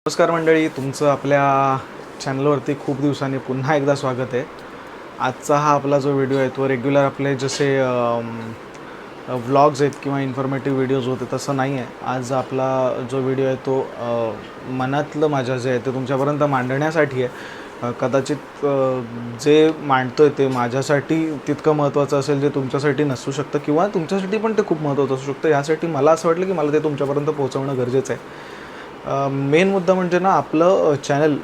नमस्कार मंडळी, तुमचं आपल्या चॅनलवरती खूप दिवसांनी पुन्हा एकदा स्वागत आहे. आजचा हा आपला जो व्हिडिओ आहे तो रेग्युलर आपले जसे व्लॉग्स आहेत किंवा इन्फॉर्मेटिव्ह व्हिडिओज होते तसं नाही आहे. आज आपला जो व्हिडिओ आहे तो मनातलं माझ्या जे आहे ते तुमच्यापर्यंत मांडण्यासाठी आहे. कदाचित जे मांडतो आहे ते माझ्यासाठी तितकं महत्त्वाचं असेल जे तुमच्यासाठी नसू शकतं किंवा तुमच्यासाठी पण ते खूप महत्त्वाचं असू शकतं. यासाठी मला असं वाटलं की मला ते तुमच्यापर्यंत पोहोचवणं गरजेचं आहे. मेन मुद्दा म्हणजे ना, आपलं चॅनल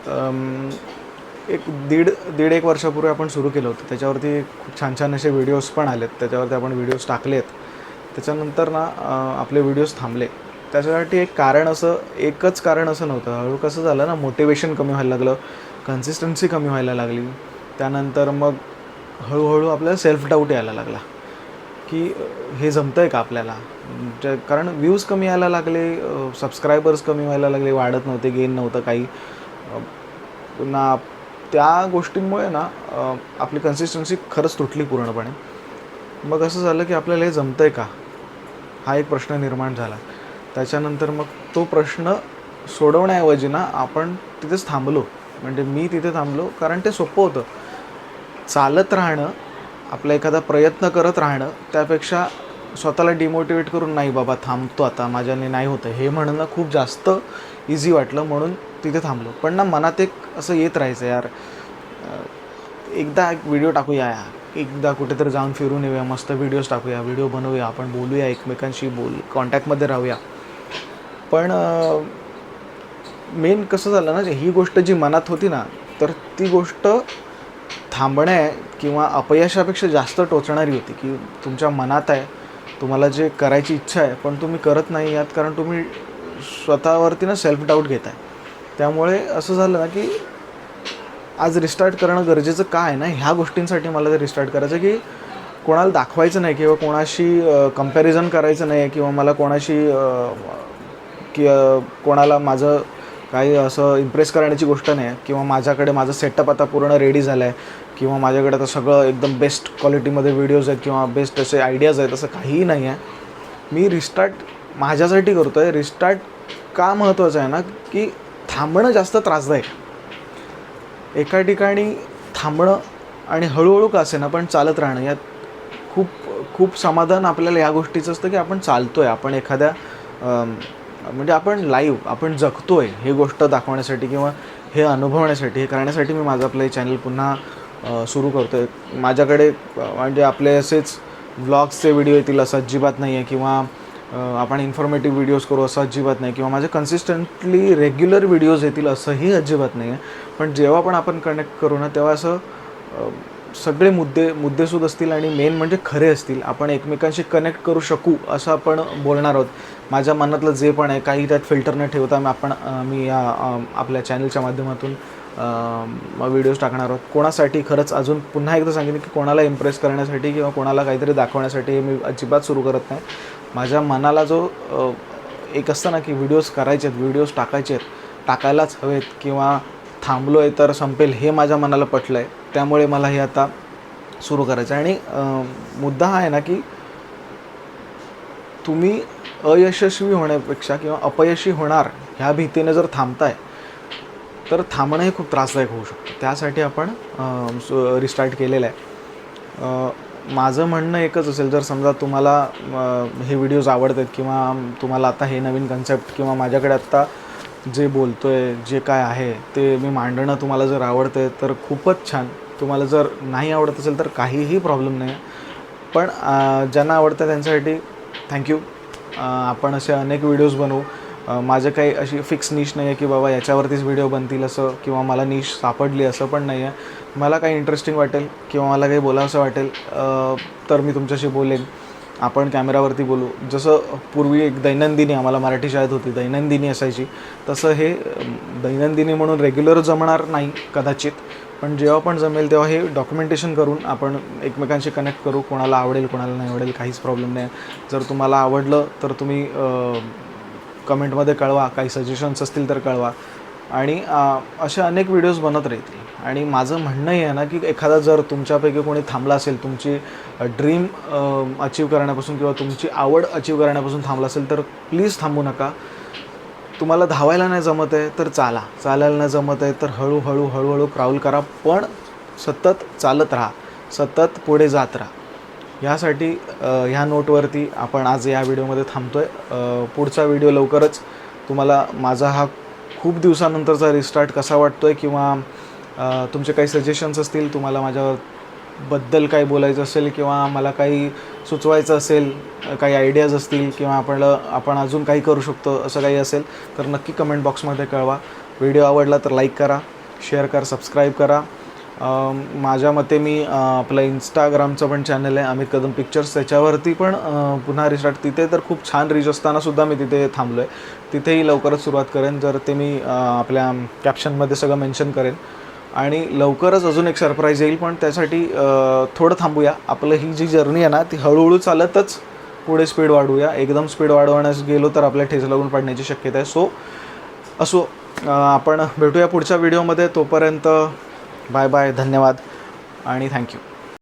एक दीड एक वर्षापूर्वी आपण सुरू केलं होतं. त्याच्यावरती खूप छान छान असे व्हिडिओज पण आलेत. त्याच्यावरती आपण व्हिडिओज टाकले आहेत. त्याच्यानंतर ना आपले व्हिडिओज थांबले. त्याच्यासाठी एकच कारण असं नव्हतं. हळूहळू कसं झालं ना, मोटिवेशन कमी व्हायला लागलं, कन्सिस्टन्सी कमी व्हायला लागली. त्यानंतर मग हळूहळू आपल्याला सेल्फ डाऊट यायला लागला की हे जमतं आहे का आपल्याला. कारण व्ह्यूज कमी यायला लागले, सबस्क्रायबर्स कमी व्हायला लागले, वाढत नव्हते, गेन नव्हतं काही. पुन्हा त्या गोष्टींमुळे ना आपली कन्सिस्टन्सी खरंच तुटली पूर्णपणे. मग असं झालं की आपल्याला हे जमतं आहे का, हा एक प्रश्न निर्माण झाला. त्याच्यानंतर मग तो प्रश्न सोडवण्याऐवजी ना आपण तिथेच थांबलो. म्हणजे मी तिथे थांबलो कारण ते सोपं होतं. चालत राहणं, आपला एखादा प्रयत्न करत राहणं, त्यापेक्षा स्वतःला डिमोटिवेट करून नाही बाबा थांबतो आता, माझ्याने नाही होतं हे म्हणणं खूप जास्त इझी वाटलं, म्हणून तिथे थांबलो. पण ना मनात एक असं येत राहायचं, यार एकदा एक व्हिडिओ टाकूया, एकदा कुठेतरी जाऊन फिरून येऊया, मस्त व्हिडिओज टाकूया, व्हिडिओ बनवूया, आपण बोलूया एकमेकांशी, कॉन्टॅक्टमध्ये राहूया. पण मेन कसं झालं ना, ही गोष्ट जी मनात होती ना, तर ती गोष्ट थांबण्या किंवा अपयशापेक्षा जास्त टोचणारी होती. की तुमच्या मनात आहे, तुम्हाला जे करायची इच्छा आहे, पण तुम्ही करत नाही आहात कारण तुम्ही स्वतःवरती ना सेल्फ डाऊट घेत आहे. त्यामुळे असं झालं ना की आज रिस्टार्ट करणं गरजेचं का आहे ना, ह्या गोष्टींसाठी मला ते रिस्टार्ट करायचं की कोणाला दाखवायचं नाही किंवा कोणाशी कंपॅरिझन करायचं नाही किंवा मला कोणाला माझं काही असं इम्प्रेस करण्याची गोष्ट नाही आहे किंवा माझ्याकडे माझं सेटअप आता पूर्ण रेडी झालं आहे किंवा माझ्याकडे आता सगळं एकदम बेस्ट क्वालिटीमध्ये व्हिडिओज आहेत किंवा बेस्ट असे आयडियाज आहेत, असं काहीही नाही आहे. मी रिस्टार्ट माझ्यासाठी करतो आहे. रिस्टार्ट का महत्त्वाचं आहे ना, की थांबणं जास्त त्रासदायक. एका ठिकाणी थांबणं आणि हळूहळू का असेना पण चालत राहणं, यात खूप खूप समाधान आपल्याला या गोष्टीचं असतं की आपण चालतो आहे, आपण एखाद्या म्हणजे आपण लाईव्ह आपण जगतो आहे हे गोष्ट दाखवण्यासाठी किंवा हे अनुभवण्यासाठी, हे करण्यासाठी मी माझं आपलं हे चॅनल पुन्हा सुरू करतो आहे. माझ्याकडे म्हणजे आपले असेच व्लॉग्सचे व्हिडिओ येतील असं अजिबात नाही आहे किंवा आपण इन्फॉर्मेटिव्ह व्हिडिओज करू असं अजिबात नाही किंवा माझे कन्सिस्टंटली रेग्युलर व्हिडिओज येतील असंही अजिबात नाही आहे. पण जेव्हा पण आपण कनेक्ट करू ना, तेव्हा असं सगळे मुद्देसूद असतील आणि मेन म्हणजे खरे असतील. आपण एकमेकांशी कनेक्ट करू शकू असं आपण बोलणार आहोत. माझ्या मनातलं जे पण आहे काही त्यात फिल्टर न ठेवता मी या आपल्या चॅनलच्या माध्यमातून व्हिडिओज टाकणार आहोत. कोणासाठी, खरंच अजून पुन्हा एकदा सांगेन की कोणाला इम्प्रेस करण्यासाठी किंवा कोणाला काहीतरी दाखवण्यासाठी मी अजिबात सुरू करत नाही. माझ्या मनाला जो एक असतं ना की व्हिडिओज करायचे आहेत, व्हिडिओज टाकायचे आहेत, टाकायलाच हवेत किंवा थांबलो आहे तर संपेल हे माझ्या मनाला पटलं आहे. त्यामुळे मला हे आता सुरू करायचं आहे. आणि मुद्दा हा आहे ना की तुम्ही अयशस्वी होण्यापेक्षा किंवा अपयशी होणार ह्या भीतीने जर थांबताय तर थांबणं हे खूप त्रासदायक होऊ शकतं. त्यासाठी आपण रिस्टार्ट केलेलं आहे. माझं म्हणणं एकच असेल, जर समजा तुम्हाला हे व्हिडिओज आवडत आहेत किंवा तुम्हाला आता हे नवीन कन्सेप्ट किंवा माझ्याकडे आत्ता जे बोलतो आहे, जे काय आहे ते मी मांडणं तुम्हाला जर आवडतं आहे तर खूपच छान. तुम्हाला जर नाही आवडत असेल तर काहीही प्रॉब्लेम नाही आहे. पण ज्यांना आवडतं त्यांच्यासाठी थँक्यू. आपण असे अनेक व्हिडिओज बनवू. माझं काही अशी फिक्स निश नाही आहे की बाबा याच्यावरतीच व्हिडिओ बनतील असं किंवा मला निश सापडली असं पण नाही आहे. मला काही इंटरेस्टिंग वाटेल किंवा मला काही बोलावंसं वाटेल तर मी तुमच्याशी बोलेन. आपण कॅमेरावरती बोलू. जसं पूर्वी एक दैनंदिनी आम्हाला मराठी शाळेत होती, दैनंदिनी असायची, तसं हे दैनंदिनी म्हणून रेग्युलर जमणार नाही कदाचित. पण जेव्हा पण जमेल तेव्हा हे डॉक्युमेंटेशन करून आपण एकमेकांशी कनेक्ट करू. कोणाला आवडेल, कोणाला नाही आवडेल, काहीच प्रॉब्लेम नाही. जर तुम्हाला आवडलं तर तुम्ही कमेंटमध्ये कळवा. काही सजेशन्स असतील तर कळवा. आणि असे अनेक व्हिडिओज बनत राहतील. आणि माझं म्हणणं हे आहे ना की एखादा जर तुमच्यापैकी कोणी थांबला असेल, तुमची ड्रीम अचीव करण्यापासून किंवा तुमची आवड अचीव करण्यापासून थांबला असेल तर प्लीज थांबू नका. तुम्हाला धावायला नाही जमत आहे तर चालायला नाही जमत आहे तर हळूहळू क्राऊल करा, पण सतत चालत राहा, सतत पुढे जात राहा. ह्यासाठी ह्या नोटवरती आपण आज या व्हिडिओमध्ये थांबतो आहे. पुढचा व्हिडिओ लवकरच. तुम्हाला माझा हा खूप दिवसानंतरचा रिस्टार्ट कसा वाटतो आहे, किंवा तुमचे काही सजेशन्स असतील, तुम्हाला माझ्याबद्दल काही बोलायचं असेल किंवा मला काही सुचवायचं असेल, काही आयडियाज असतील, किंवा आपण अजून काही करू शकतो असं काही असेल तर नक्की कमेंट बॉक्समध्ये कळवा. व्हिडिओ आवडला तर लाईक करा, शेअर करा, सबस्क्राईब करा. माझ्या मते मी आपलं इंस्टाग्रामचं पण चॅनल आहे अमित कदम पिक्चर्स, त्याच्यावरती पण पुन्हा रिस्टार्ट. तिथे तर खूप छान रीच असतानासुद्धा मी तिथे थांबलो आहे. तिथेही लवकरच सुरुवात करेन, जर ते मी आपल्या कॅप्शनमध्ये सगळं मेन्शन करेन. आणि लवकरच अजून एक सरप्राईज येईल, पण त्यासाठी थोडं थांबूया. आपलं ही जी जर्नी आहे ना ती हळूहळू चालतच पुढे स्पीड वाढवूया. एकदम स्पीड वाढवण्यास गेलो तर आपल्या ठेच लागून पडण्याची शक्यता आहे. असो, आपण भेटूया पुढच्या व्हिडिओमध्ये. तोपर्यंत बाय बाय, धन्यवाद आणि थँक्यू.